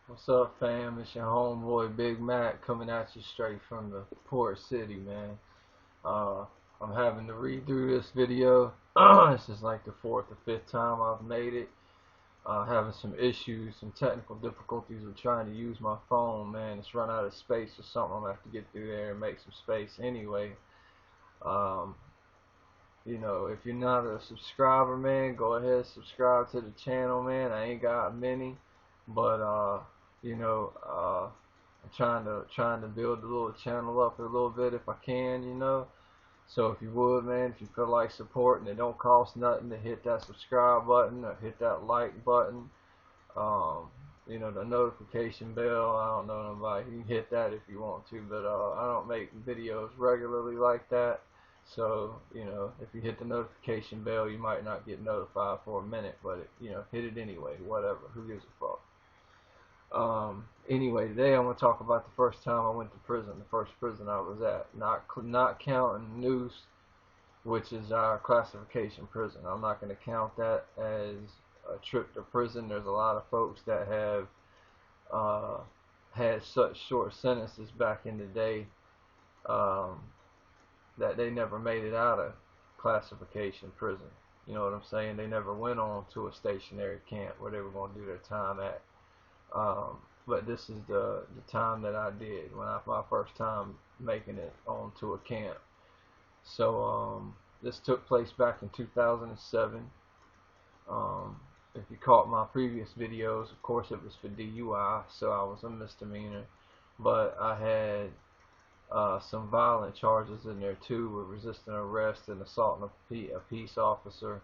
What's up, fam? It's your homeboy Big Mac coming at you straight from the port city, man. Uh, I'm having to redo this video. This is like the fourth or fifth time I've made it. Having some issues, some technical difficulties with trying to use my phone, man. It's run out of space or something. I'm gonna have to get through there and make some space anyway. Um, if you're not a subscriber, man, go ahead subscribe to the channel, man. I ain't got many, but I'm trying to build the little channel up a little bit if I can. So if you would, man, if you feel like supporting, it don't cost nothing to hit that subscribe button or hit that like button. Um, the notification bell. I don't know nobody. You can hit that if you want to, but I don't make videos regularly like that. So, if you hit the notification bell, you might not get notified for a minute, but hit it anyway. Whatever. Who gives a fuck? Anyway, today I'm gonna talk about the first time I went to prison, the first prison I was at. Not counting Noose, which is our classification prison. I'm not gonna count that as a trip to prison. There's a lot of folks that have uh, had such short sentences back in the day um, that they never made it out of classification prison. You know what I'm saying? They never went on to a stationary camp where they were going to do their time at. But this is the time that I did when my first time making it onto a camp. So this took place back in 2007. Um, if you caught my previous videos, of course it was for DUI, so I was a misdemeanor. But I had some violent charges in there too, with resisting arrest and assaulting a peace officer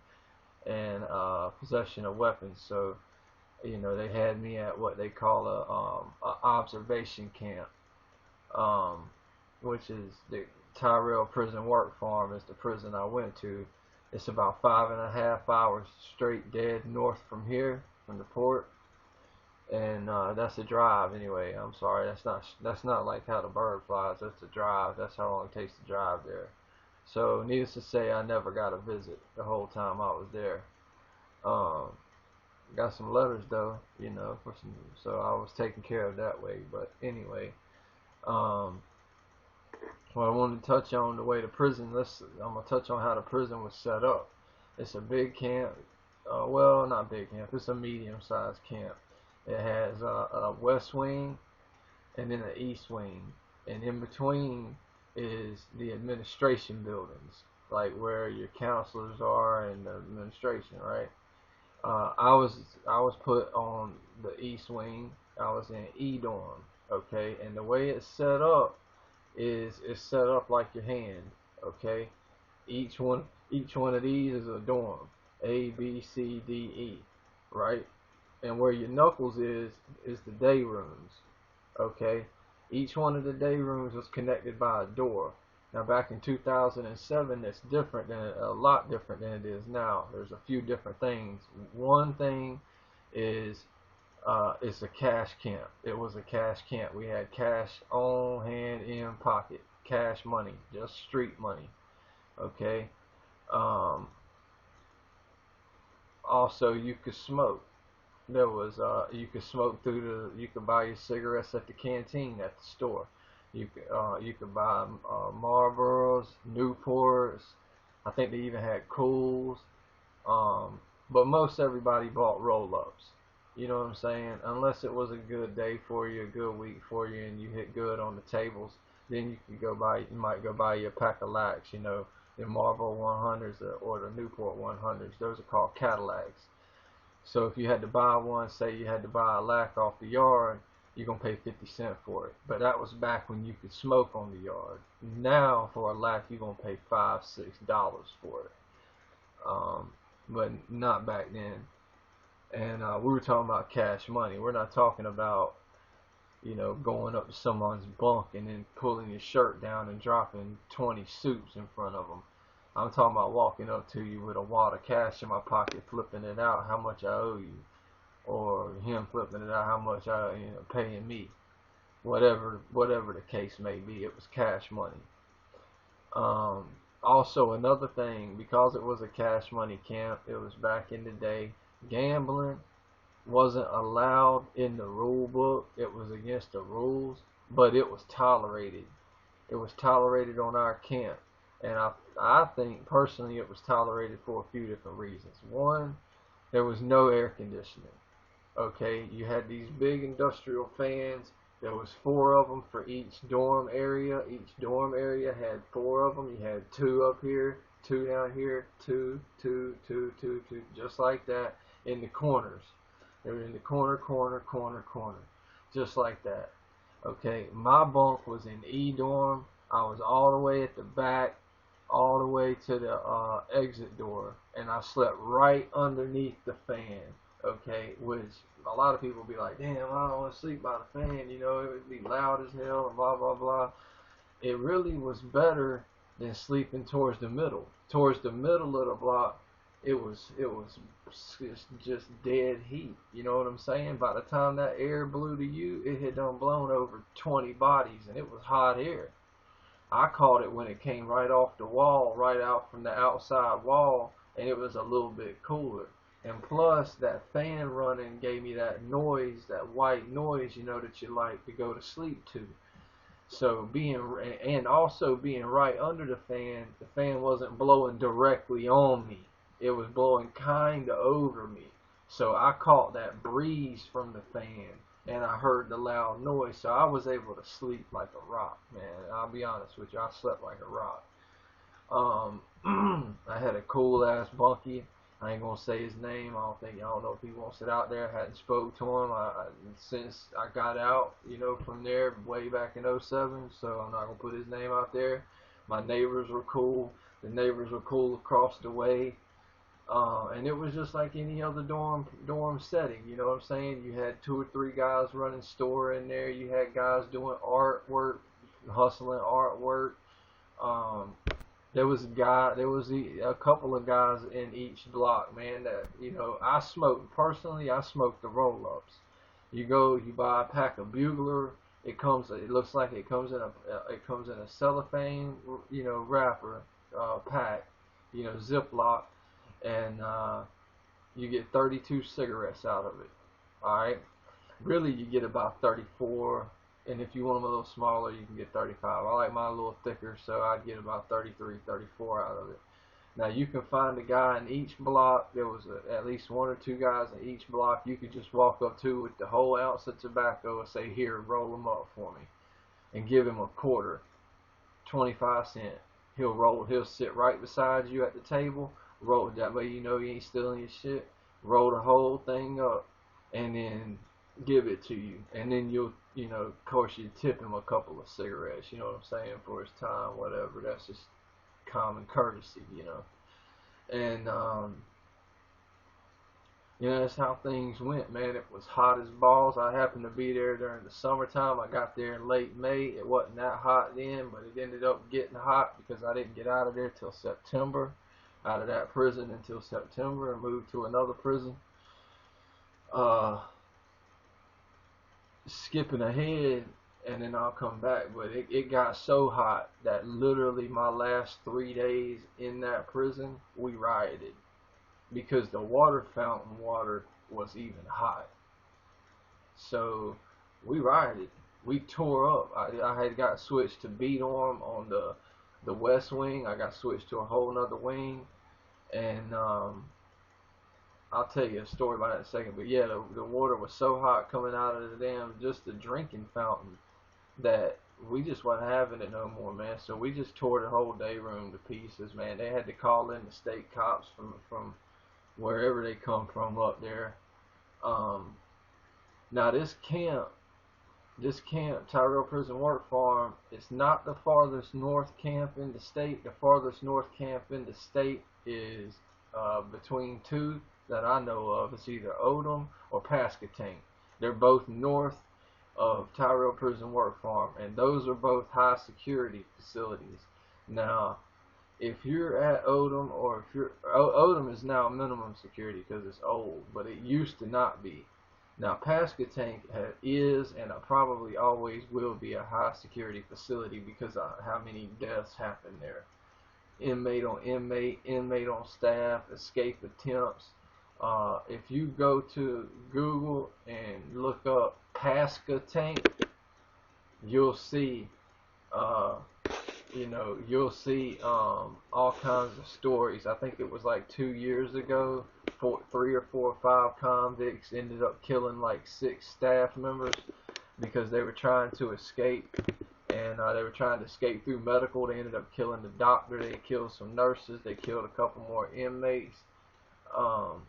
and possession of weapons. So they had me at what they call a observation camp, which is the Tyrell Prison Work Farm is the prison I went to. It's about 5.5 hours straight dead north from here, from the port, and that's a drive anyway. I'm sorry, that's not like how the bird flies. That's a drive. That's how long it takes to drive there. So needless to say, I never got a visit the whole time I was there. Um, got some letters though, so I was taken care of that way. But anyway, um, what I wanted to touch on the way to prison. I'm gonna touch on how the prison was set up. It's a big camp. Well, not big camp. It's a medium-sized camp. It has a west wing and then an east wing, and in between is the administration buildings, like where your counselors are and the administration, right? I was put on the east wing. I was in E dorm, okay, and the way it's set up is it's set up like your hand, okay. Each one of these is a dorm, A, B, C, D, E, right? And where your knuckles is the day rooms, okay. Each one of the day rooms was connected by a door. Now back in 2007, that's different than a lot different than it is now. There's a few different things. One thing is it's a cash camp. It was a cash camp. We had cash on hand, in pocket, cash money, just street money. Okay. Um, Also, you could smoke. There was you could smoke you could buy your cigarettes at the canteen at the store. You could buy Marlboros, Newports. I think they even had Cools. But most everybody bought roll-ups. You know what I'm saying? Unless it was a good day for you, a good week for you, and you hit good on the tables, then you might go buy you a pack of Lacs. The Marlboro 100s or the Newport 100s. Those are called Cadillacs. So if you had to buy one, say you had to buy a lac off the yard, you're going to pay 50 cents for it. But that was back when you could smoke on the yard. Now for a lac, you're going to pay $5, $6 for it. But not back then. And we were talking about cash money. We're not talking about, going up to someone's bunk and then pulling your shirt down and dropping 20 suits in front of them. I'm talking about walking up to you with a wad of cash in my pocket, flipping it out, how much I owe you, or him flipping it out, how much paying me, whatever the case may be. It was cash money. Um, Also, another thing, because it was a cash money camp, it was back in the day. Gambling wasn't allowed in the rule book. It was against the rules, but it was tolerated. It was tolerated on our camp. And I think personally it was tolerated for a few different reasons. One, there was no air conditioning. Okay, you had these big industrial fans. There was 4 of them for each dorm area. Each dorm area had 4 of them. You had 2 up here, 2 down here, 2, 2, 2, 2, 2, just like that in the corners. They were in the corner, just like that. Okay, my bunk was in E dorm. I was all the way at the back, all the way to the exit door, and I slept right underneath the fan. Okay, which a lot of people be like, damn, I don't want to sleep by the fan, you know, it would be loud as hell and blah blah blah. It really was better than sleeping towards the middle. Towards the middle of the block, it was just dead heat. You know what I'm saying? By the time that air blew to you, it had done blown over 20 bodies, and it was hot air. I caught it when it came right off the wall, right out from the outside wall, and it was a little bit cooler. And plus, that fan running gave me that noise, that white noise, you know, that you like to go to sleep to. So and also being right under the fan wasn't blowing directly on me. It was blowing kind of over me. So I caught that breeze from the fan, and I heard the loud noise. So I was able to sleep like a rock, man. I'll be honest with you, I slept like a rock. I had a cool ass bunkie. I ain't gonna say his name. I don't know if he wants it out there. I hadn't spoke to him since I got out, you know, from there way back in '07. So I'm not gonna put his name out there. My neighbors were cool. The neighbors were cool across the way. And it was just like any other dorm setting, you know what I'm saying? You had 2 or 3 guys running store in there. You had guys doing artwork, hustling artwork. There was a couple of guys in each block, man, that, you know, I smoked the roll-ups. You buy a pack of Bugler. It looks like it comes in a cellophane, you know, wrapper, pack, you know, Ziploc, and you get 32 cigarettes out of it. All right, really you get about 34. And if you want them a little smaller, you can get 35. I like mine a little thicker, so I'd get about 33, 34 out of it. Now, you can find a guy in each block. There was at least 1 or 2 guys in each block you could just walk up to with the whole ounce of tobacco and say, here, roll them up for me. And give him a quarter, 25 cents. He'll sit right beside you at the table. Roll it that way, you know you ain't stealing your shit. Roll the whole thing up, and then give it to you. And then you know, of course, you tip him a couple of cigarettes, you know what I'm saying, for his time, whatever. That's just common courtesy, you know. And, you know, that's how things went, man. It was hot as balls. I happened to be there during the summertime. I got there in late May. It wasn't that hot then, but it ended up getting hot because I didn't get out of there till September, out of that prison until September, and moved to another prison. Skipping ahead, and then I'll come back, but it got so hot that literally my last 3 days in that prison, we rioted because the water fountain water was even hot. So we rioted. We tore up. I had got switched to B dorm on the west wing. I got switched to a whole nother wing, and I'll tell you a story about that in a second. But yeah, the water was so hot coming out of the just the drinking fountain, that we just wasn't having it no more, man. So we just tore the whole day room to pieces, man. They had to call in the state cops from wherever they come from up there. Now this camp, Tyrell Prison Work Farm, it's not the farthest north camp in the state. The farthest north camp in the state is between 2 that I know of. It's either Odom or Pasquotank. They're both north of Tyrell Prison Work Farm, and those are both high security facilities. Now, if you're at Odom, or if you're Odom is now minimum security because it's old, but it used to not be. Now, Pasquotank is and probably always will be a high security facility because of how many deaths happen there. Inmate on inmate, inmate on staff, escape attempts, If you go to Google and look up Pasca tank, you'll see, uh, you'll see all kinds of stories. I think it was like 2 years ago, 3 or 4 or 5 convicts ended up killing like 6 staff members because they were trying to escape, and they were trying to escape through medical. They ended up killing the doctor. They killed some nurses. They killed a couple more inmates. Um,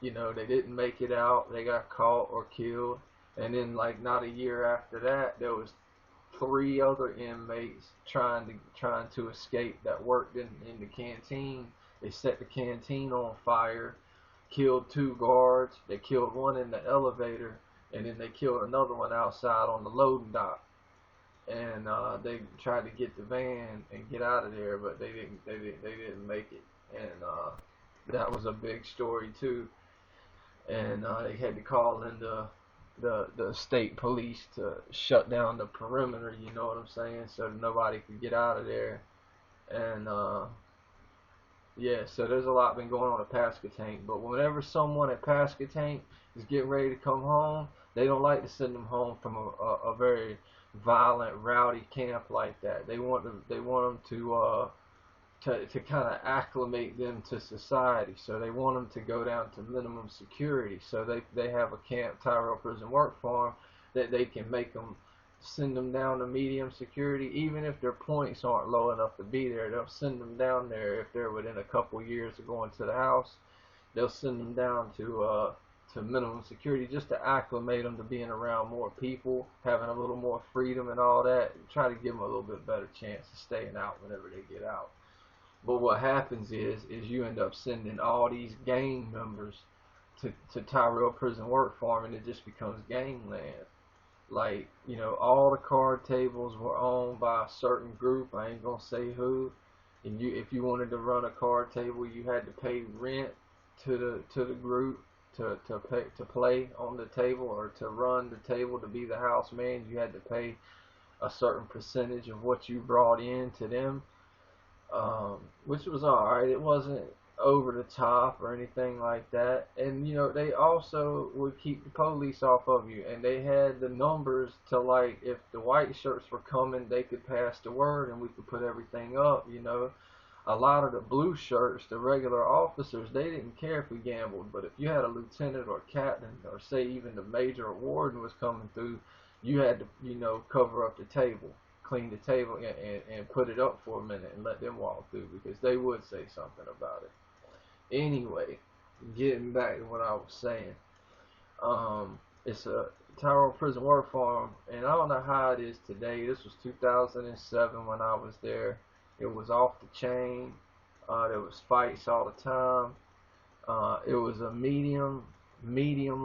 they didn't make it out. They got caught or killed. And then, like, not a year after that, there was 3 other inmates trying to escape that worked in the canteen. They set the canteen on fire, killed 2 guards. They killed one in the elevator, and then they killed another one outside on the loading dock. And they tried to get the van and get out of there, but they didn't. They didn't make it. And that was a big story too. And they had to call in the state police to shut down the perimeter, you know what I'm saying, so that nobody could get out of there. And yeah, so there's a lot been going on at Pasquotank. But whenever someone at Pasquotank is getting ready to come home, they don't like to send them home from a very violent, rowdy camp like that. They want them to kind of acclimate them to society. So they want them to go down to minimum security. So they have a camp, Tyrell Prison Work Farm, that they can make them, send them down to medium security. Even if their points aren't low enough to be there, they'll send them down there. If they're within a couple years of going to the house, they'll send them down to minimum security, just to acclimate them to being around more people, having a little more freedom and all that. Try to give them a little bit better chance of staying out whenever they get out. But what happens is you end up sending all these gang members to Tyrell Prison Work Farm, and it just becomes gangland. Like, all the card tables were owned by a certain group. I ain't gonna say who. And if you wanted to run a card table, you had to pay rent to the group to play on the table, or to run the table, to be the house man. You had to pay a certain percentage of what you brought in to them. Which was alright. It wasn't over the top or anything like that. And they also would keep the police off of you, and they had the numbers to, like, if the white shirts were coming, they could pass the word and we could put everything up. A lot of the blue shirts, the regular officers, they didn't care if we gambled. But if you had a lieutenant or captain, or say even the major or warden was coming through, you had to cover up the table, clean the table, and put it up for a minute and let them walk through, because they would say something about it. Anyway, getting back to what I was saying, it's a Tyrell Prison Work Farm, and I don't know how it is today. This was 2007 when I was there. It was off the chain. There was fights all the time. It was a medium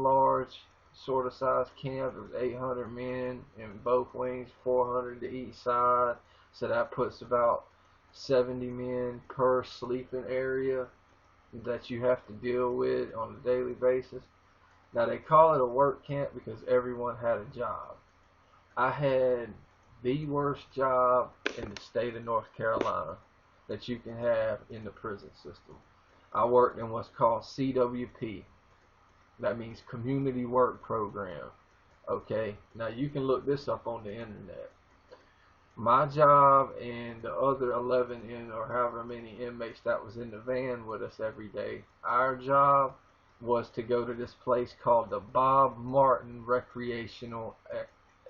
large sort of size camp. It was 800 men in both wings, 400 to each side. So that puts about 70 men per sleeping area that you have to deal with on a daily basis. Now, they call it a work camp because everyone had a job. I had the worst job in the state of North Carolina that you can have in the prison system. I worked in what's called CWP. That means Community Work Program. Okay, now you can look this up on the internet. My job and the other 11 or however many inmates that was in the van with us every day, our job was to go to this place called the Bob Martin Recreational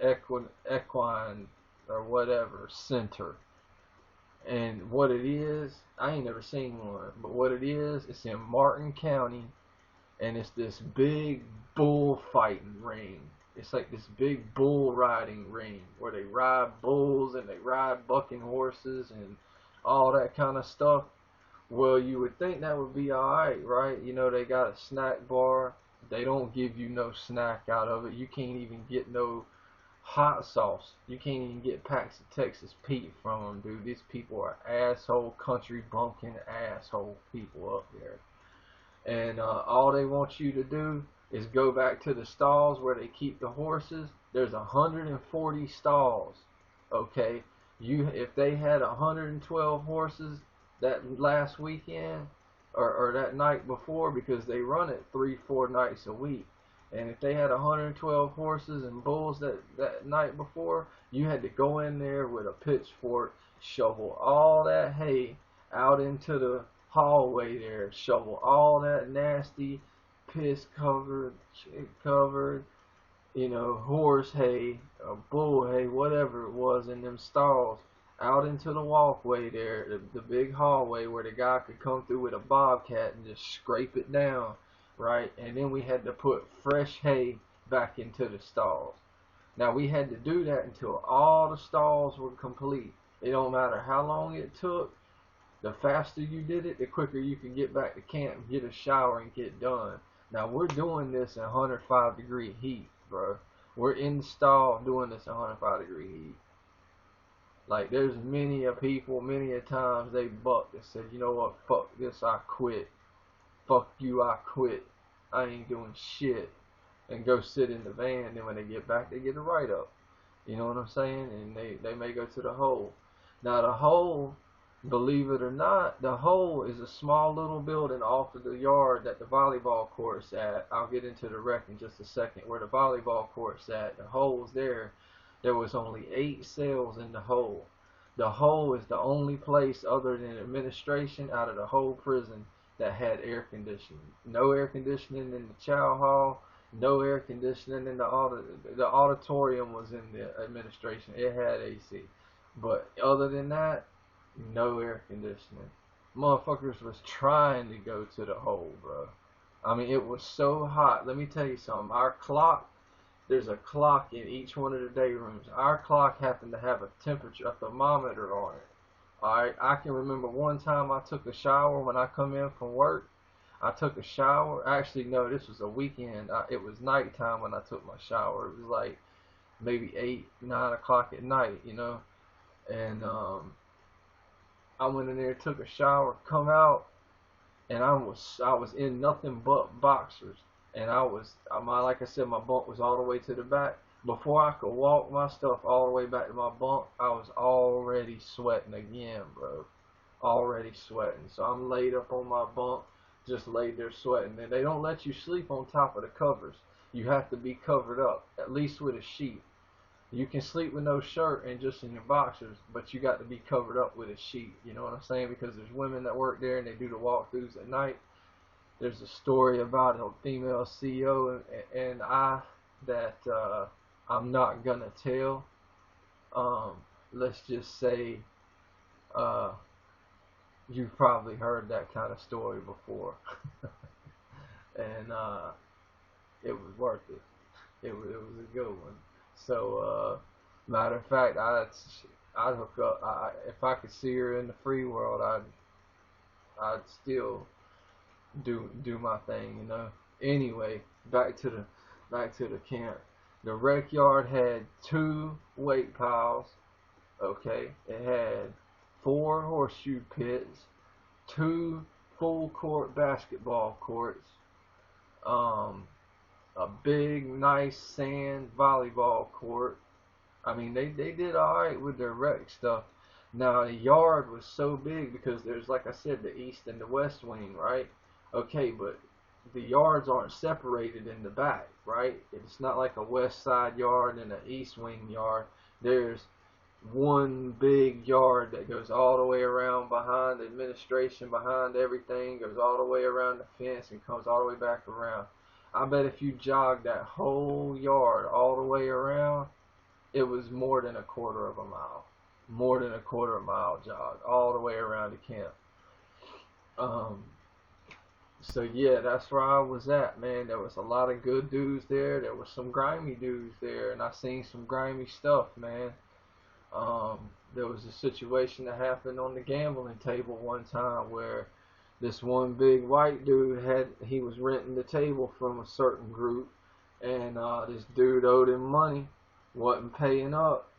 Equine or whatever Center. And what it is, I ain't never seen one, but what it is, it's in Martin County, and it's this big bullfighting ring. It's like this big bull riding ring where they ride bulls and they ride bucking horses and all that kind of stuff. Well, you would think that would be alright, right? They got a snack bar. They don't give you no snack out of it. You can't even get no hot sauce. You can't even get packs of Texas Pete from them, dude. These people are asshole, country bumpkin asshole people up there. And all they want you to do is go back to the stalls where they keep the horses. There's 140 stalls. Okay, if they had 112 horses that last weekend, or that night before, because they run it 3-4 nights a week. And if they had 112 horses and bulls that night before, you had to go in there with a pitchfork, shovel all that hay out into the hallway there, shovel all that nasty piss covered, shit covered, horse hay, bull hay, whatever it was in them stalls, out into the walkway there, the big hallway where the guy could come through with a bobcat and just scrape it down, right? And then we had to put fresh hay back into the stalls. Now we had to do that until all the stalls were complete. It don't matter how long it took. The faster you did it, the quicker you could get back to camp, get a shower, and get done. Now we're doing this in 105-degree heat, bro. We're in the stall doing this in 105-degree heat. Like, there's many a people, many a times they bucked and said, you know what, fuck this, I quit. Fuck you, I quit. I ain't doing shit. And go sit in the van, and when they get back, they get a write-up. You know what I'm saying? And they may go to the hole. Now the hole, believe it or not, the hole is a small little building off of the yard that the volleyball court's at. I'll get into the wreck in just a second. Where the volleyball court's at, the hole's there. There was only 8 cells in the hole. The hole is the only place other than administration out of the whole prison that had air conditioning. No air conditioning in the chow hall. No air conditioning in the auditorium was in the administration. It had AC. But other than that, no air conditioning. Motherfuckers was trying to go to the hole, bro. I mean, it was so hot. Let me tell you something. Our clock, there's a clock in each one of the day rooms. Our clock happened to have a temperature, a thermometer on it. Alright, I can remember one time I took a shower when I come in from work. I took a shower. Actually, no, this was a weekend. It was nighttime when I took my shower. It was like maybe 8, 9 o'clock at night, And I went in there, took a shower, come out, and I was in nothing but boxers. And like I said, my bunk was all the way to the back. Before I could walk my stuff all the way back to my bunk, I was already sweating again, bro. Already sweating. So I'm laid up on my bunk, just laid there sweating. And they don't let you sleep on top of the covers. You have to be covered up, at least with a sheet. You can sleep with no shirt and just in your boxers, but you got to be covered up with a sheet. You know what I'm saying? Because there's women that work there and they do the walkthroughs at night. There's a story about a female CEO and I that I'm not gonna tell. Let's just say you've probably heard that kind of story before, and it was worth it. It was a good one. So matter of fact, I'd hook up. If I could see her in the free world, I'd still do my thing, Anyway, back to the camp. The rec yard had 2 weight piles. Okay, it had 4 horseshoe pits, 2 full court basketball courts, a big nice sand volleyball court. I mean, they did alright with their rec stuff. Now the yard was so big because there's, like I said, the east and the west wing, right? Okay, but the yards aren't separated in the back, right? It's not like a west side yard and an east wing yard. There's one big yard that goes all the way around behind the administration, behind everything, goes all the way around the fence and comes all the way back around. I bet if you jog that whole yard all the way around, it was more than a quarter of a mile. More than a quarter of a mile jog all the way around the camp. So yeah, that's where I was at, man. There was a lot of good dudes there. There was some grimy dudes there, and I seen some grimy stuff, man. There was a situation that happened on the gambling table one time where this one big white dude he was renting the table from a certain group, and this dude owed him money, wasn't paying up,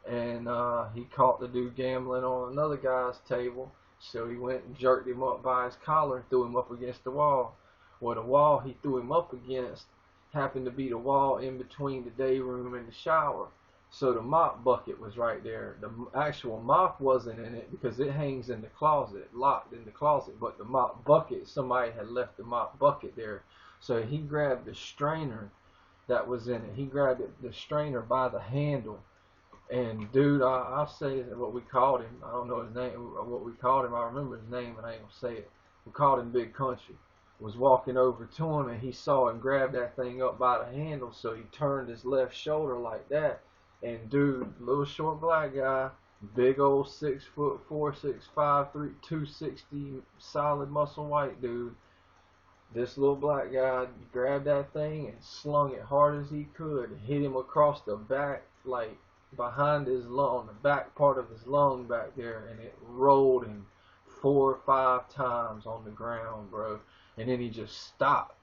and he caught the dude gambling on another guy's table. So he went and jerked him up by his collar and threw him up against the wall. Well, the wall he threw him up against happened to be the wall in between the day room and the shower. So the mop bucket was right there. The actual mop wasn't in it because it hangs in the closet, locked in the closet. But the mop bucket, somebody had left the mop bucket there. So he grabbed the strainer that was in it. He grabbed the strainer by the handle. And dude, I'll say what we called him. I don't know his name. What we called him, I remember his name, and I ain't gonna say it. We called him Big Country. Was walking over to him, and he saw him grab that thing up by the handle. So he turned his left shoulder like that. And dude, little short black guy, big old 6'4", 6'5", 260, solid muscle white dude. This little black guy grabbed that thing and slung it hard as he could, hit him across the back, like behind his lung, the back part of his lung back there, and it rolled him 4 or 5 times on the ground, bro. And then he just stopped.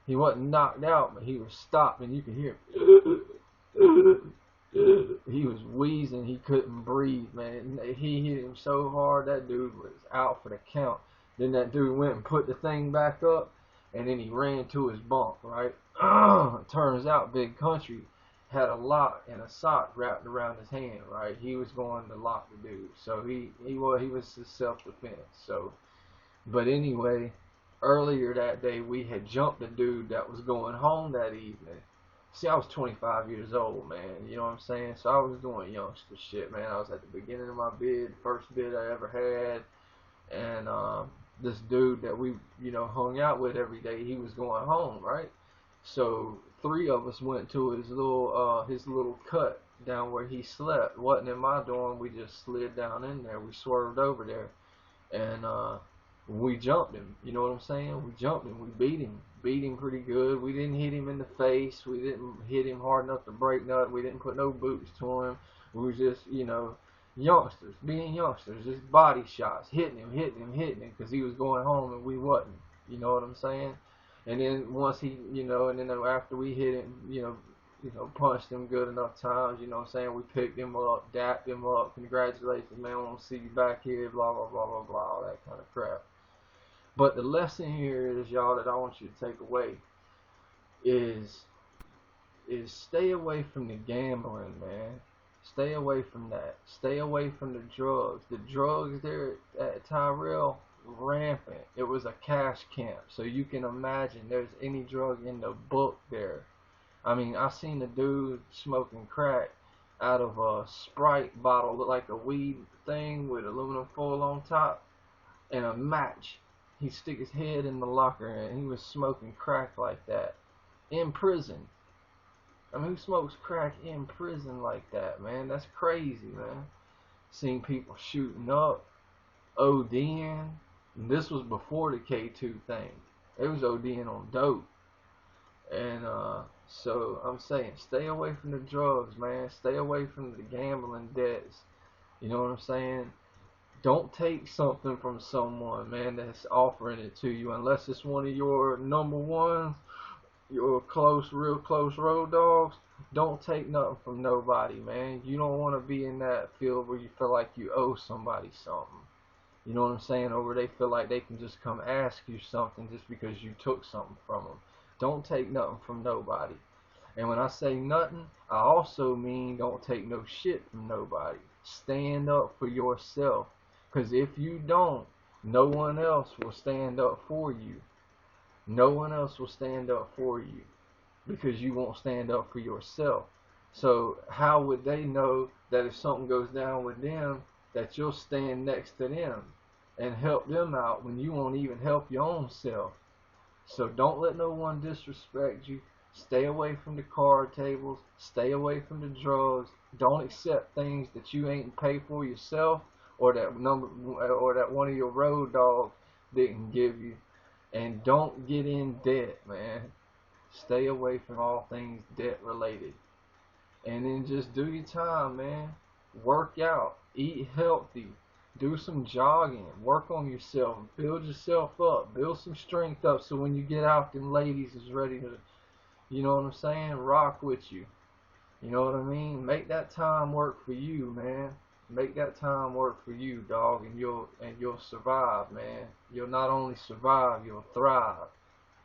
He wasn't knocked out, but he was stopped, and you could hear him. He was wheezing. He couldn't breathe, man. He hit him so hard, that dude was out for the count. Then that dude went and put the thing back up, and then he ran to his bunk, right? Turns out Big Country had a lock and a sock wrapped around his hand, right? He was going to lock the dude. So he was his self-defense. So, but anyway, earlier that day, we had jumped a dude that was going home that evening. See, I was 25 years old, man. You know what I'm saying? So I was doing youngster shit, man. I was at the beginning of my bid, first bid I ever had. And this dude that we, hung out with every day, he was going home, right? So 3 of us went to his little cut down where he slept. Wasn't in my dorm. We just slid down in there. We swerved over there. And we jumped him. You know what I'm saying? We jumped him. We beat him. Beat him pretty good. We didn't hit him in the face. We didn't hit him hard enough to break nut. We didn't put no boots to him. We were just, youngsters, being youngsters, just body shots, hitting him, because he was going home and we wasn't. You know what I'm saying? And then once he, and then after we hit him, punched him good enough times, you know what I'm saying? We picked him up, dapped him up, congratulations, man, I want to see you back here, blah, blah, blah, blah, blah, all that kind of crap. But the lesson here is, y'all, that I want you to take away is stay away from the gambling, man. Stay away from that. Stay away from the drugs. The drugs there at Tyrell, rampant. It was a cash camp. So you can imagine there's any drug in the book there. I mean, I seen a dude smoking crack out of a Sprite bottle, looked like a weed thing with aluminum foil on top and a match. He'd stick his head in the locker and he was smoking crack like that in prison. I mean, who smokes crack in prison like that, man? That's crazy, man. Seen people shooting up, ODing. And this was before the K2 thing. It was ODing on dope. And so I'm saying, stay away from the drugs, man. Stay away from the gambling debts. You know what I'm saying? Don't take something from someone, man, that's offering it to you, unless it's one of your number ones, your real close road dogs. Don't take nothing from nobody, man. You don't want to be in that field where you feel like you owe somebody something. You know what I'm saying? Or where they feel like they can just come ask you something just because you took something from them. Don't take nothing from nobody. And when I say nothing, I also mean don't take no shit from nobody. Stand up for yourself. Because if you don't, no one else will stand up for you. No one else will stand up for you because you won't stand up for yourself. So how would they know that if something goes down with them, that you'll stand next to them and help them out when you won't even help your own self? So don't let no one disrespect you. Stay away from the card tables. Stay away from the drugs. Don't accept things that you ain't pay for yourself, or that one of your road dogs didn't give you. And don't get in debt, man. Stay away from all things debt related. And then just do your time, man. Work out. Eat healthy. Do some jogging. Work on yourself. Build yourself up. Build some strength up so when you get out, them ladies is ready to, you know what I'm saying, rock with you. You know what I mean? Make that time work for you, man. Make that time work for you, dog, and you'll survive, man. You'll not only survive, you'll thrive.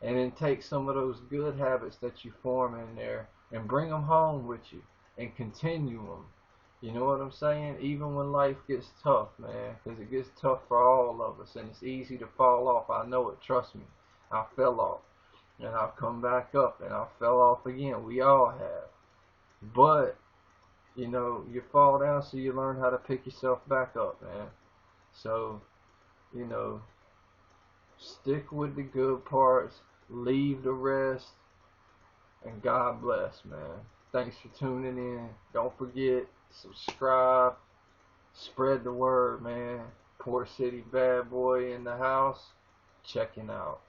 And then take some of those good habits that you form in there and bring them home with you. and continue them. You know what I'm saying? Even when life gets tough, man, because it gets tough for all of us, and it's easy to fall off. I know it. Trust me. I fell off, and I've come back up, and I fell off again. We all have. But, you know, you fall down so you learn how to pick yourself back up, man. So, you know, stick with the good parts, leave the rest, and God bless, man. Thanks for tuning in. Don't forget, subscribe, spread the word, man. Port City Bad Boy in the house, checking out.